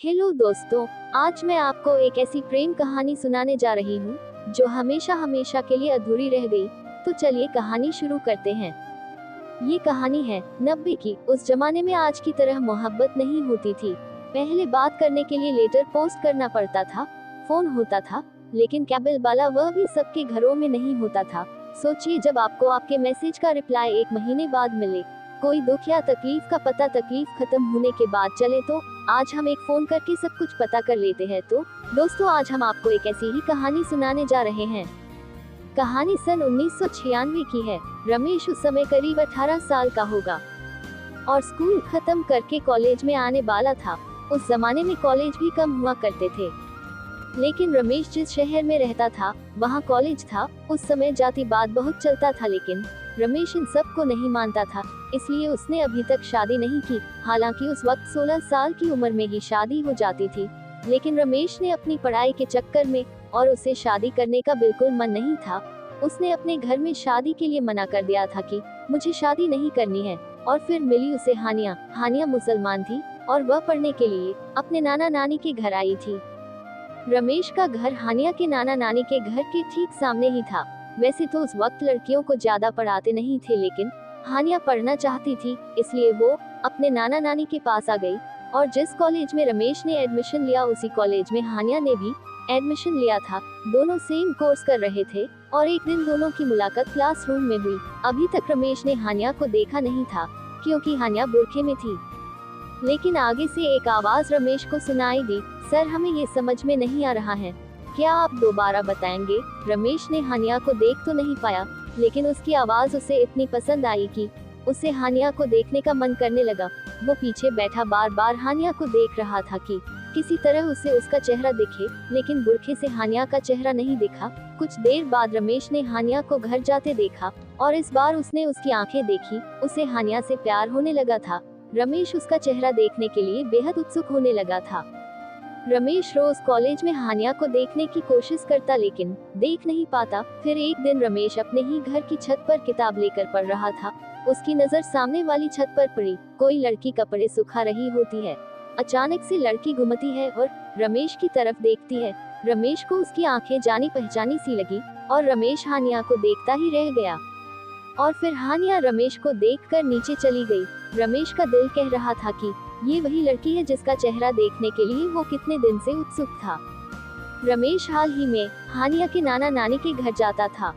Hello दोस्तों, आज मैं आपको एक ऐसी प्रेम कहानी सुनाने जा रही हूँ जो हमेशा हमेशा के लिए अधूरी रह गई। तो चलिए कहानी शुरू करते हैं। ये कहानी है 90 की। उस जमाने में आज की तरह मोहब्बत नहीं होती थी। पहले बात करने के लिए लेटर पोस्ट करना पड़ता था, फोन होता था, लेकिन केबल वाला वह भी सबके घरों में नहीं होता था। सोचिए, जब आपको आपके मैसेज का रिप्लाई 1 महीने बाद मिले, कोई दुख या तकलीफ का पता तकलीफ खत्म होने के बाद चले, तो आज हम एक फोन करके सब कुछ पता कर लेते हैं। तो दोस्तों, आज हम आपको एक ऐसी ही कहानी सुनाने जा रहे हैं। कहानी सन 1996 की है। रमेश उस समय करीब 18 साल का होगा और स्कूल खत्म करके कॉलेज में आने वाला था। उस जमाने में कॉलेज भी कम हुआ करते थे, लेकिन रमेश जिस शहर में रहता था वहाँ कॉलेज था। उस समय जातिवाद बहुत चलता था, लेकिन रमेश इन सब को नहीं मानता था, इसलिए उसने अभी तक शादी नहीं की। हालांकि उस वक्त 16 साल की उम्र में ही शादी हो जाती थी, लेकिन रमेश ने अपनी पढ़ाई के चक्कर में और उसे शादी करने का बिल्कुल मन नहीं था। उसने अपने घर में शादी के लिए मना कर दिया था कि मुझे शादी नहीं करनी है। और फिर मिली उसे हानिया। हानिया मुसलमान थी और वह पढ़ने के लिए अपने नाना नानी के घर आई थी। रमेश का घर हानिया के नाना नानी के घर के ठीक सामने ही था। वैसे तो उस वक्त लड़कियों को ज्यादा पढ़ाते नहीं थे, लेकिन हानिया पढ़ना चाहती थी, इसलिए वो अपने नाना नानी के पास आ गई। और जिस कॉलेज में रमेश ने एडमिशन लिया, उसी कॉलेज में हानिया ने भी एडमिशन लिया था। दोनों सेम कोर्स कर रहे थे और एक दिन दोनों की मुलाकात क्लासरूम में हुई। अभी तक रमेश ने हानिया को देखा नहीं था, क्योंकि हानिया बुर्खे में थी। लेकिन आगे से एक आवाज रमेश को सुनाई दी, सर, हमें ये समझ में नहीं आ रहा है, क्या आप दोबारा बताएंगे? रमेश ने हानिया को देख तो नहीं पाया, लेकिन उसकी आवाज उसे इतनी पसंद आई कि उसे हानिया को देखने का मन करने लगा। वो पीछे बैठा बार बार हानिया को देख रहा था कि किसी तरह उसे उसका चेहरा दिखे, लेकिन बुर्खे से हानिया का चेहरा नहीं दिखा। कुछ देर बाद रमेश ने हानिया को घर जाते देखा और इस बार उसने उसकी आंखें देखी। उसे हानिया से प्यार होने लगा था। रमेश उसका चेहरा देखने के लिए बेहद उत्सुक होने लगा था। रमेश रोज कॉलेज में हानिया को देखने की कोशिश करता, लेकिन देख नहीं पाता। फिर एक दिन रमेश अपने ही घर की छत पर किताब लेकर पढ़ रहा था। उसकी नजर सामने वाली छत पर पड़ी। कोई लड़की कपड़े सुखा रही होती है। अचानक से लड़की घूमती है और रमेश की तरफ देखती है। रमेश को उसकी आंखें जानी पहचानी सी लगी और रमेश हानिया को देखता ही रह गया। और फिर हानिया रमेश को देखकर नीचे चली गई। रमेश का दिल कह रहा था कि ये वही लड़की है जिसका चेहरा देखने के लिए वो कितने दिन से उत्सुक था। रमेश हाल ही में हानिया के नाना नानी के घर जाता था।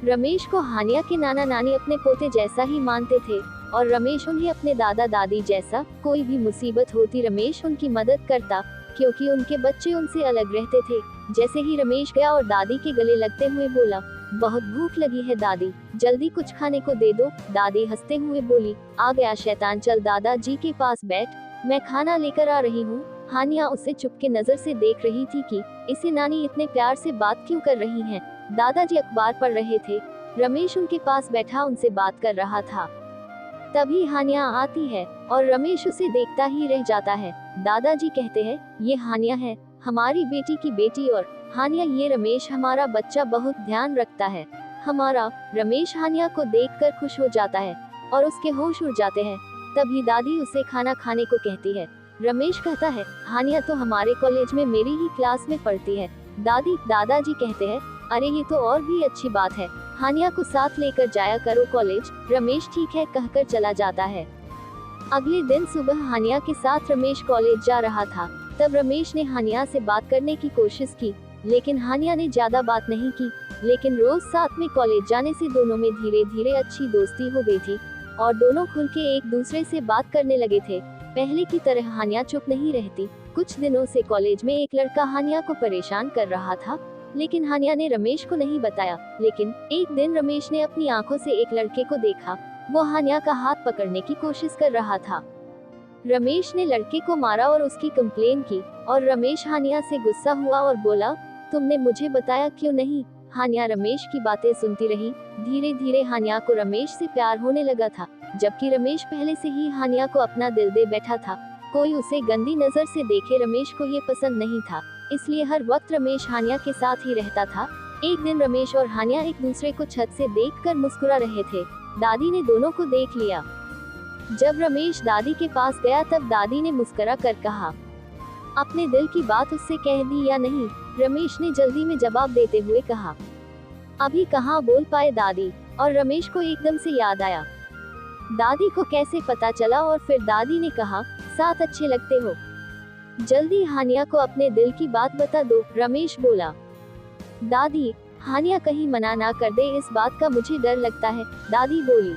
रमेश को हानिया के नाना नानी अपने पोते जैसा ही मानते थे और रमेश उन्हें अपने दादा दादी जैसा। कोई भी मुसीबत होती रमेश उनकी मदद करता, क्योंकि उनके बच्चे उनसे अलग रहते थे। जैसे ही रमेश गया और दादी के गले लगते हुए बोला, बहुत भूख लगी है दादी, जल्दी कुछ खाने को दे दो। दादी हंसते हुए बोली, आ गया शैतान, चल दादाजी के पास बैठ, मैं खाना लेकर आ रही हूँ। हानिया उसे चुपके नजर से देख रही थी कि इसे नानी इतने प्यार से बात क्यों कर रही हैं। दादाजी अखबार पढ़ रहे थे। रमेश उनके पास बैठा उनसे बात कर रहा था। तभी हानिया आती है और रमेश उसे देखता ही रह जाता है। दादाजी कहते हैं, ये हानिया है, हमारी बेटी की बेटी। और हानिया, ये रमेश हमारा बच्चा बहुत ध्यान रखता है हमारा। रमेश हानिया को देखकर खुश हो जाता है और उसके होश उड़ जाते हैं। तभी दादी उसे खाना खाने को कहती है। रमेश कहता है, हानिया तो हमारे कॉलेज में मेरी ही क्लास में पढ़ती है। दादाजी कहते हैं, अरे ये तो और भी अच्छी बात है, हानिया को साथ लेकर जाया करो कॉलेज। रमेश ठीक है कहकर चला जाता है। अगले दिन सुबह हानिया के साथ रमेश कॉलेज जा रहा था। तब रमेश ने हानिया से बात करने की कोशिश की, लेकिन हानिया ने ज्यादा बात नहीं की। लेकिन रोज साथ में कॉलेज जाने से दोनों में धीरे धीरे अच्छी दोस्ती हो गई थी और दोनों खुल के एक दूसरे से बात करने लगे थे। पहले की तरह हानिया चुप नहीं रहती। कुछ दिनों से कॉलेज में एक लड़का हानिया को परेशान कर रहा था, लेकिन हानिया ने रमेश को नहीं बताया। लेकिन एक दिन रमेश ने अपनी आंखों से एक लड़के को देखा। वो हानिया का हाथ पकड़ने की कोशिश कर रहा था। रमेश ने लड़के को मारा और उसकी कंप्लेन की और रमेश हानिया से गुस्सा हुआ और बोला, तुमने मुझे बताया क्यों नहीं? हानिया रमेश की बातें सुनती रही। धीरे धीरे हानिया को रमेश से प्यार होने लगा था, जबकि रमेश पहले से ही हानिया को अपना दिल दे बैठा था। कोई उसे गंदी नजर से देखे रमेश को ये पसंद नहीं था, इसलिए हर वक्त रमेश हानिया के साथ ही रहता था। एक दिन रमेश और हानिया एक दूसरे को छत से देखकर मुस्कुरा रहे थे। दादी ने दोनों को देख लिया। जब रमेश दादी के पास गया तब दादी ने मुस्कुरा कर कहा, अपने दिल की बात उससे कह दी या नहीं? रमेश ने जल्दी में जवाब देते हुए कहा। अभी कहाँ बोल पाए दादी, और रमेश को एकदम से याद आया। दादी को कैसे पता चला? और फिर दादी ने कहा, साथ अच्छे लगते हो, जल्दी हानिया को अपने दिल की बात बता दो। रमेश बोला। दादी, हानिया कहीं मना ना कर दे, इस बात का मुझे डर लगता है। दादी बोली।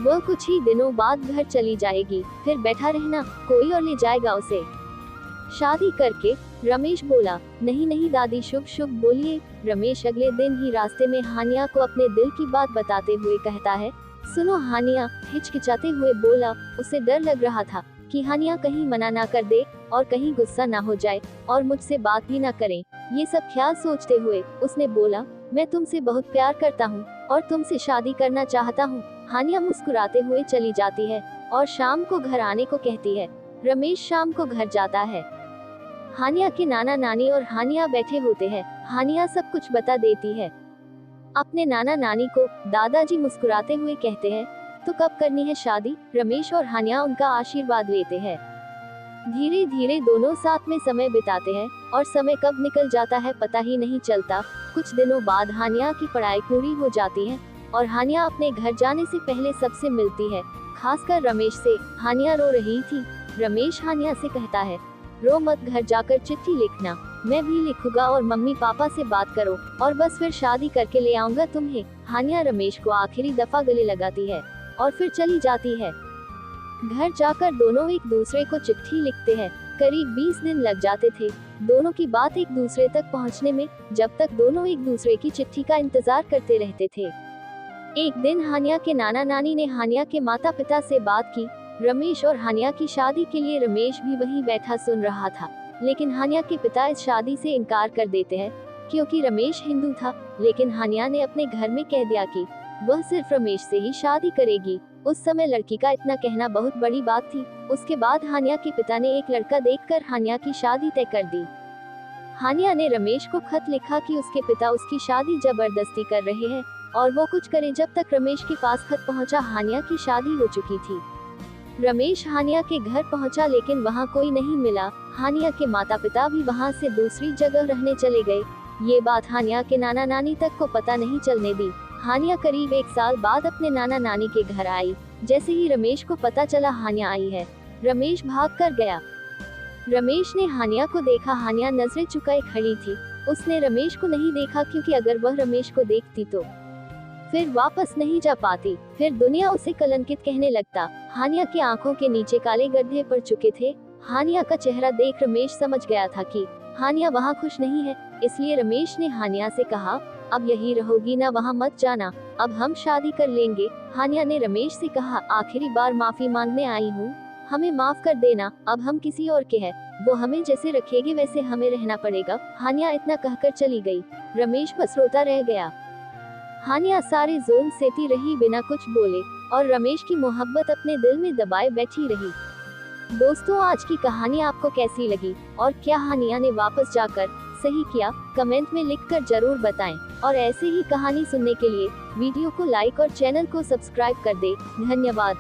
वह कुछ ही दिनों बाद घर चली जाएगी, फिर बैठा रहना, कोई और ले जाएगा उसे शादी करके। रमेश बोला। नहीं नहीं दादी, शुभ शुभ बोलिए। रमेश अगले दिन ही रास्ते में हानिया को अपने दिल की बात बताते हुए कहता है, सुनो हानिया, हिचकिचाते हुए बोला। उसे डर लग रहा था कि हानिया कहीं मना ना कर दे और कहीं गुस्सा ना हो जाए और मुझसे बात भी ना करें। ये सब ख्याल सोचते हुए उसने बोला, मैं तुमसे बहुत प्यार करता हूँ और तुमसे शादी करना चाहता हूँ। हानिया मुस्कुराते हुए चली जाती है और शाम को घर आने को कहती है। रमेश शाम को घर जाता है। हानिया के नाना नानी और हानिया बैठे होते हैं। हानिया सब कुछ बता देती है अपने नाना नानी को। दादाजी मुस्कुराते हुए कहते हैं, तो कब करनी है शादी? रमेश और हानिया उनका आशीर्वाद लेते हैं। धीरे धीरे दोनों साथ में समय बिताते हैं और समय कब निकल जाता है पता ही नहीं चलता। कुछ दिनों बाद हानिया की पढ़ाई पूरी हो जाती है और हानिया अपने घर जाने से पहले सबसे मिलती है, खासकर रमेश से। हानिया रो रही थी। रमेश हानिया से कहता है, रो मत, घर जाकर चिट्ठी लिखना, मैं भी लिखूंगा और मम्मी पापा से बात करो और बस फिर शादी करके ले आऊंगा तुम्हें। हानिया रमेश को आखिरी दफा गले लगाती है और फिर चली जाती है। घर जाकर दोनों एक दूसरे को चिट्ठी लिखते हैं। करीब 20 दिन लग जाते थे दोनों की बात एक दूसरे तक पहुंचने में, जब तक दोनों एक दूसरे की चिट्ठी का इंतजार करते रहते थे। एक दिन हानिया के नाना नानी ने हानिया के माता पिता से बात की। रमेश और हानिया की शादी के लिए रमेश भी वहीं बैठा सुन रहा था, लेकिन हानिया के पिता इस शादी से इनकार कर देते हैं क्योंकि रमेश हिंदू था। लेकिन हानिया ने अपने घर में कह दिया कि वह सिर्फ रमेश से ही शादी करेगी। उस समय लड़की का इतना कहना बहुत बड़ी बात थी। उसके बाद हानिया के पिता ने एक लड़का देखकर हानिया की शादी तय कर दी। हानिया ने रमेश को खत लिखा कि उसके पिता उसकी शादी जबरदस्ती कर रहे हैं और वो कुछ करे। जब तक रमेश के पास खत पहुंचा, हानिया की शादी हो चुकी थी। रमेश हानिया के घर पहुंचा, लेकिन वहां कोई नहीं मिला। हानिया के माता पिता भी वहां से दूसरी जगह रहने चले गए। ये बात हानिया के नाना नानी तक को पता नहीं चलने दी। हानिया करीब 1 साल बाद अपने नाना नानी के घर आई। जैसे ही रमेश को पता चला हानिया आई है, रमेश भाग कर गया। रमेश ने हानिया को देखा। हानिया नजरें चुकाए खड़ी थी। उसने रमेश को नहीं देखा क्योंकि अगर वह रमेश को देखती तो फिर वापस नहीं जा पाती, फिर दुनिया उसे कलंकित कहने लगता। हानिया की आंखों के नीचे काले गड्ढे पड़ चुके थे। हानिया का चेहरा देख रमेश समझ गया था कि हानिया वहाँ खुश नहीं है। इसलिए रमेश ने हानिया से कहा, अब यही रहोगी ना, वहाँ मत जाना, अब हम शादी कर लेंगे। हानिया ने रमेश से कहा, आखिरी बार माफी मांगने आई हूँ, हमें माफ कर देना, अब हम किसी और के हैं, वो हमें जैसे रखेगी वैसे हमें रहना पड़ेगा। हानिया इतना कहकर चली गई। रमेश बस रोता रह गया। हानिया सारे जुल्म सहती रही बिना कुछ बोले और रमेश की मोहब्बत अपने दिल में दबाए बैठी रही। दोस्तों, आज की कहानी आपको कैसी लगी और क्या हानिया ने वापस जाकर सही किया? कमेंट में लिखकर जरूर बताएं और ऐसे ही कहानी सुनने के लिए वीडियो को लाइक और चैनल को सब्सक्राइब कर दें। धन्यवाद।